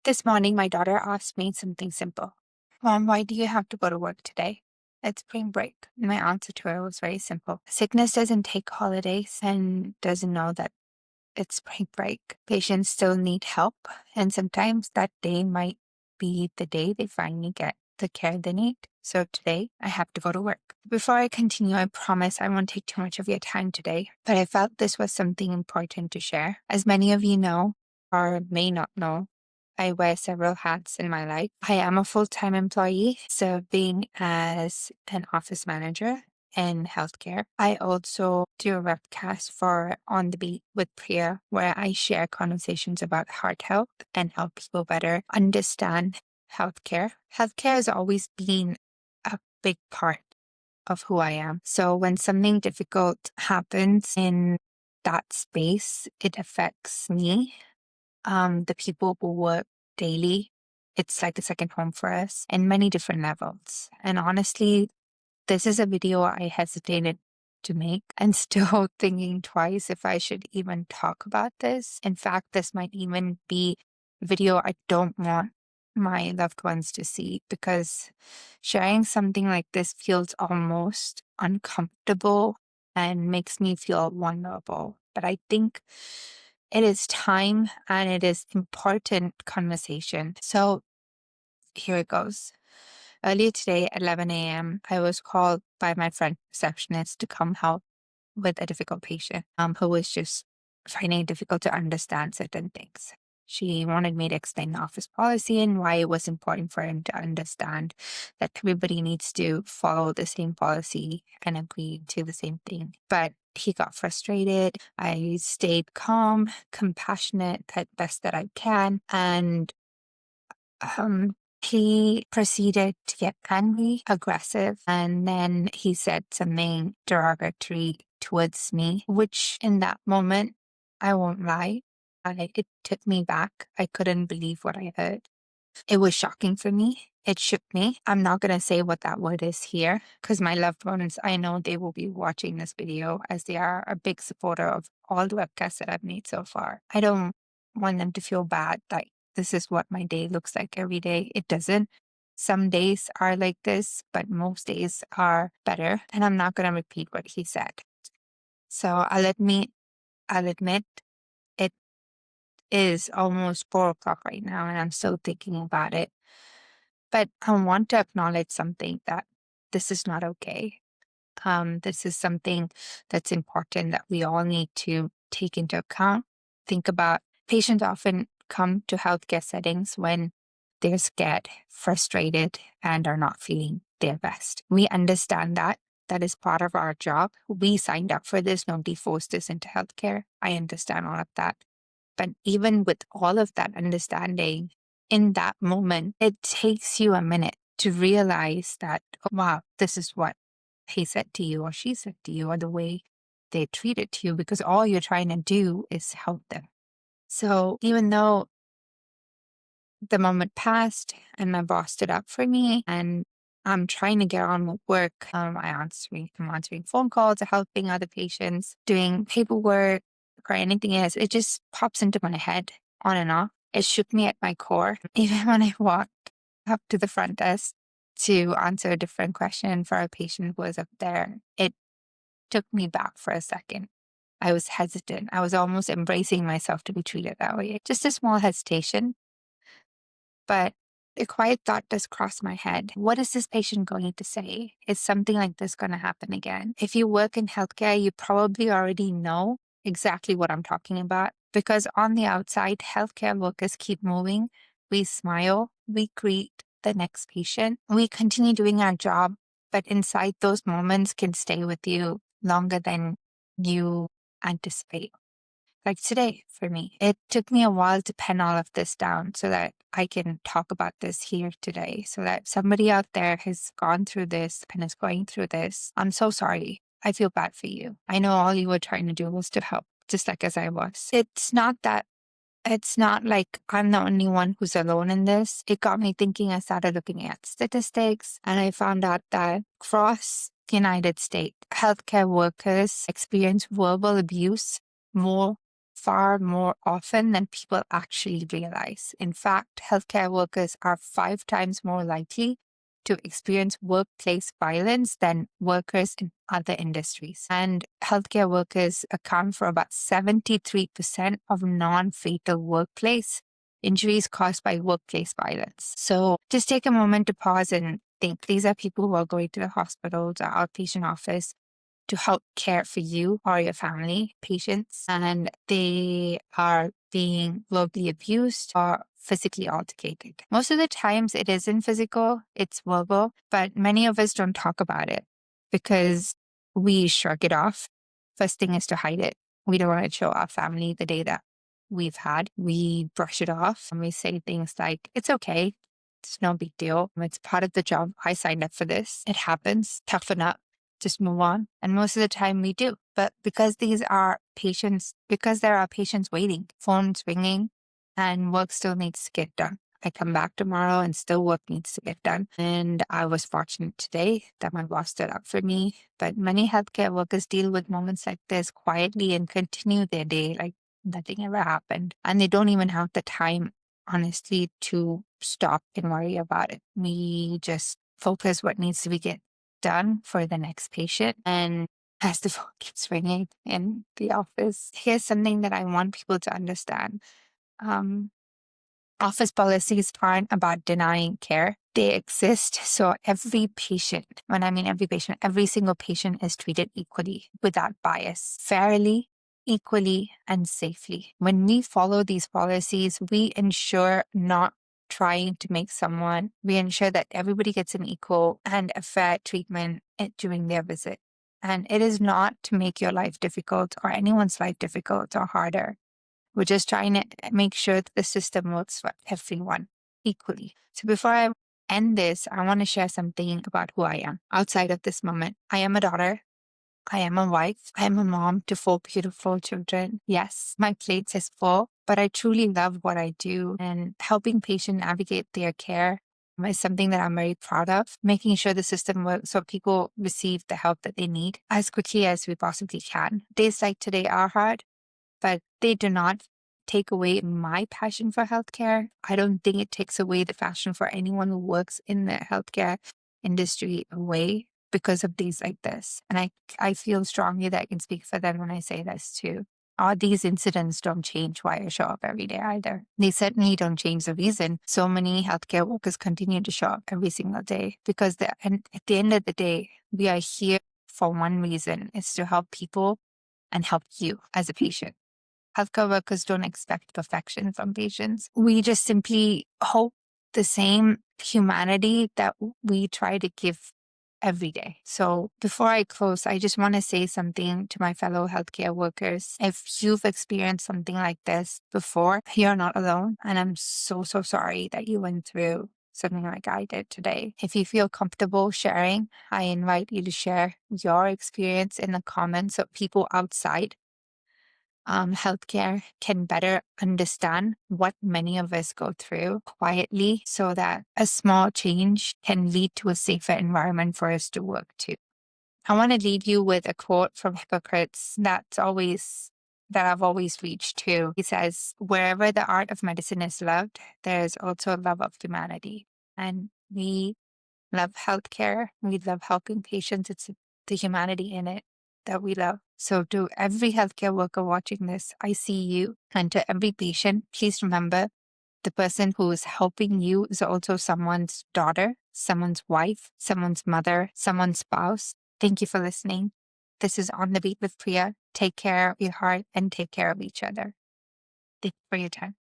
This morning, my daughter asked me something simple. Mom, why do you have to go to work today? It's spring break. My answer to her was very simple. Sickness doesn't take holidays and doesn't know that it's spring break. Patients still need help, and sometimes that day might be the day they finally get the care they need. So today, I have to go to work. Before I continue, I promise I won't take too much of your time today, but I felt this was something important to share. As many of you know, or may not know, I wear several hats in my life. I am a full-time employee, serving as an office manager in healthcare. I also do a webcast for On the Beat with Priya, where I share conversations about heart health and help people better understand healthcare. Healthcare has always been a big part of who I am. So when something difficult happens in that space, it affects me, the people who work daily. It's like a second home for us in many different levels. And honestly, this is a video I hesitated to make and still thinking twice if I should even talk about this. In fact, this might even be a video I don't want my loved ones to see, because sharing something like this feels almost uncomfortable and makes me feel vulnerable. But I think it is time and it is important conversation. So here it goes. Earlier today at 11 a.m., I was called by my friend receptionist to come help with a difficult patient who was just finding it difficult to understand certain things. She wanted me to explain the office policy and why it was important for him to understand that everybody needs to follow the same policy and agree to the same thing. But he got frustrated. I stayed calm, compassionate at best that I can, and he proceeded to get angry, aggressive, and then he said something derogatory towards me, which in that moment, I won't lie, it took me back. I couldn't believe what I heard. It was shocking for me. It shook me. I'm not going to say what that word is here because my loved ones, I know they will be watching this video as they are a big supporter of all the webcasts that I've made so far. I don't want them to feel bad like this is what my day looks like every day. It doesn't. Some days are like this, but most days are better. And I'm not going to repeat what he said. So I'll admit it is almost 4 o'clock right now and I'm still thinking about it. But I want to acknowledge something, that this is not okay. This is something that's important that we all need to take into account. Think about, patients often come to healthcare settings when they're scared, frustrated, and are not feeling their best. We understand that. That is part of our job. We signed up for this. Nobody forced us into healthcare. I understand all of that. But even with all of that understanding, in that moment, it takes you a minute to realize that, oh, wow, this is what he said to you or she said to you, or the way they treated you, because all you're trying to do is help them. So even though the moment passed and my boss stood up for me and I'm trying to get on with work, I'm answering phone calls, helping other patients, doing paperwork or anything else, it just pops into my head on and off. It shook me at my core. Even when I walked up to the front desk to answer a different question for a patient who was up there, it took me back for a second. I was hesitant. I was almost embracing myself to be treated that way. Just a small hesitation, but a quiet thought does cross my head. What is this patient going to say? Is something like this going to happen again? If you work in healthcare, you probably already know exactly what I'm talking about, because on the outside, healthcare workers keep moving. We smile, we greet the next patient, we continue doing our job, but inside, those moments can stay with you longer than you anticipate. Like today for me, it took me a while to pen all of this down so that I can talk about this here today, so that somebody out there has gone through this and is going through this. I'm so sorry. I feel bad for you. I know all you were trying to do was to help, just like as I was. It's not like I'm the only one who's alone in this. It got me thinking. I started looking at statistics and I found out that across the United States, healthcare workers experience verbal abuse more far more often than people actually realize. In fact, healthcare workers are 5 times more likely to experience workplace violence than workers in other industries. And healthcare workers account for about 73% of non-fatal workplace injuries caused by workplace violence. So just take a moment to pause and think. These are people who are going to the hospital, to outpatient office, to help care for you or your family, patients, and they are being verbally abused or physically altercated. Most of the times it isn't physical, it's verbal, but many of us don't talk about it because we shrug it off. First thing is to hide it. We don't want to show our family the day that we've had. We brush it off and we say things like, it's okay. It's no big deal. It's part of the job. I signed up for this. It happens. Toughen up, just move on. And most of the time we do. But because these are patients, because there are patients waiting, phones ringing, and work still needs to get done. I come back tomorrow and still work needs to get done. And I was fortunate today that my boss stood up for me. But many healthcare workers deal with moments like this quietly and continue their day like nothing ever happened. And they don't even have the time, honestly, to stop and worry about it. We just focus what needs to be get done for the next patient. And as the phone keeps ringing in the office, here's something that I want people to understand. Um, Office policies aren't about denying care. They exist so every patient, when I mean every patient, every single patient is treated equally, without bias, fairly, equally, and safely. When we follow these policies, we ensure not trying to make someone, we ensure that everybody gets an equal and a fair treatment during their visit. And it is not to make your life difficult or anyone's life difficult or harder. We're just trying to make sure that the system works for everyone equally. So before I end this, I want to share something about who I am outside of this moment. I am a daughter. I am a wife. I am a mom to 4 beautiful children. Yes, my plate is full, but I truly love what I do, and helping patients navigate their care is something that I'm very proud of. Making sure the system works so people receive the help that they need as quickly as we possibly can. Days like today are hard, but they do not take away my passion for healthcare. I don't think it takes away the passion for anyone who works in the healthcare industry away because of days like this. And I feel strongly that I can speak for them when I say this too. All these incidents don't change why I show up every day either. They certainly don't change the reason so many healthcare workers continue to show up every single day, because and at the end of the day, we are here for one reason: is to help people and help you as a patient. Healthcare workers don't expect perfection from patients. We just simply hope the same humanity that we try to give every day. So before I close, I just want to say something to my fellow healthcare workers. If you've experienced something like this before, you're not alone. And I'm so, so sorry that you went through something like I did today. If you feel comfortable sharing, I invite you to share your experience in the comments so people outside healthcare can better understand what many of us go through quietly, so that a small change can lead to a safer environment for us to work to. I want to leave you with a quote from Hippocrates that I've always reached to. He says, "Wherever the art of medicine is loved, there is also a love of humanity." And we love healthcare. We love helping patients. It's the humanity in it that we love. So to every healthcare worker watching this, I see you. And to every patient, please remember, the person who is helping you is also someone's daughter, someone's wife, someone's mother, someone's spouse. Thank you for listening. This is On the Beat with Priya. Take care of your heart and take care of each other. Thank you for your time.